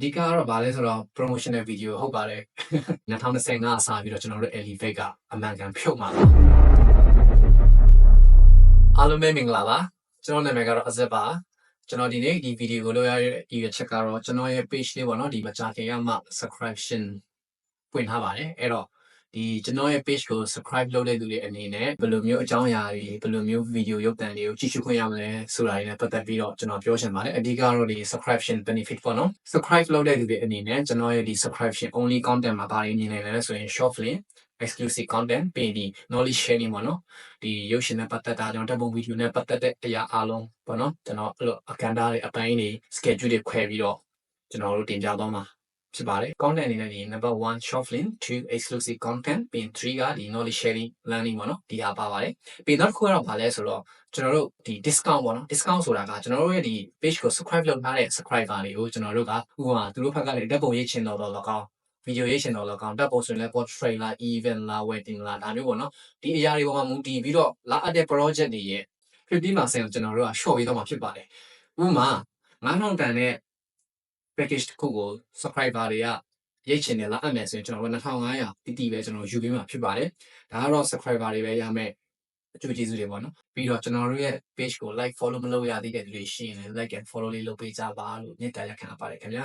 အဓိကတော့ဗာလဲဆိုတော့ promotional video ဟုတ်ပါတယ်2025အစားပြီးတော့ကျွန်တော်တို့ Elevate ကအမှန်ကန်ဖြုတ်မှာပါအားလုံးပဲမင်္ဂလာပါကျွန်တော်နာမည်ကတော့ Azad ပါကျွန်တော်ဒီနေ့ဒီ video ကိုလုပ်ရတဲ့ဒီချက်ကတော့ကျွန်တော်ရဲ့ page လေးပေါ့နော်ဒီမကြာခင်ကမှ subscription ပွင့်ထားပါတယ်အဲ့တော့ဒီကျွန်တော်ရဲ့ page ကို subscribe လုပ်တဲ့သူတွေအနေနဲ့ဘယ်လိုမျိုးအကြောင်းအရာတွေဘယ်လိုမျိုး video ရုပ်သံတွေကိုကြည့်ရှုခွင့်ရမလဲဆိုတာတွေနဲ့ပတ်သက်ပြီးတော့ကျွန်တော်ပြောချင်ပါတယ်အဓိကတော့ဒီ subscription benefit ပေါ့နော် subscribe လုပ်တဲ့သူတွေအနေနဲ့ကျွန်တော်ရဲ့ဒီ subscription only content မှာပါရင်းနေနေလဲဆိုရင် short film exclusive content ပြီးဒီ knowledge sharing ပေါ့နော်ဒီရုပ်ရှင်နဲ့ပတ်သက်တာကျွန်တော်ဓာတ်ပုံ video နဲ့ပတ်သက်တဲ့အရာအားလုံးပေါ့နော်ကျွန်တော်အဲ့လိုအခမ်းအနားတွေအပိုင်းတွေ schedule တွေခွဲပြီးတော့ကျွန်တော်တို့တင်ပြသွားမှာဖြစ်ပါတယ် content အနေနဲ့ဒီ number 1 short film 2 exclusive content ပြီး3ကဒီ knowledge sharing learning ပေါ့နော်ဒီအားပါပါတယ်ပြီးနောက်တစ်ခုကတော့ဗာလဲဆိုတော့ကျွန်တော်တို့ဒီ discount ပေါ့နော် discount ဆိုတာကကျွန်တော်တို့ရဲ့ဒီ page ကို subscribe လုပ်ထားတဲ့ subscriber တွေကိုကျွန်တော်တို့ကဥပမာသူတို့ဘက်ကလည်းဓာတ်ပုံရေးချင်တော့တော့ကောင်း video ရေးချင်တော့တော့ကောင်းဓာတ်ပုံဆိုရင်လည်း portrait လား event လား wedding လားဒါမျိုးပေါ့နော်ဒီအရာတွေပေါ်မှာမူတည်ပြီးတော့လာအပ်တဲ့ project တွေရဲ့ 50% ကိုကျွန်တော်တို့က short ပေးတော့မှာဖြစ်ပါတယ်ဥပမာ9000တန်တဲ့ package တစ်ခုကို subscriber တွေကရိတ်ချင်တယ်လားအပ်မယ်ဆိုရင်ကျွန်တော်တို့2500တီးတီးပဲကျွန်တော်ယူပေးမှာဖြစ်ပါတယ်ဒါကတော့ subscriber တွေပဲရမယ်အကျိုးကျေးဇူးတွေပေါ့နော်ပြီးတော့ကျွန်တော်တို့ရဲ့ page ကို like follow မလုပ်ရသေးတဲ့လူတွေရှိရင်လည်း like and follow လေးလုပ်ပေးကြပါလို့မြစ်တာရက်ခံပါတယ်ခင်ဗျာ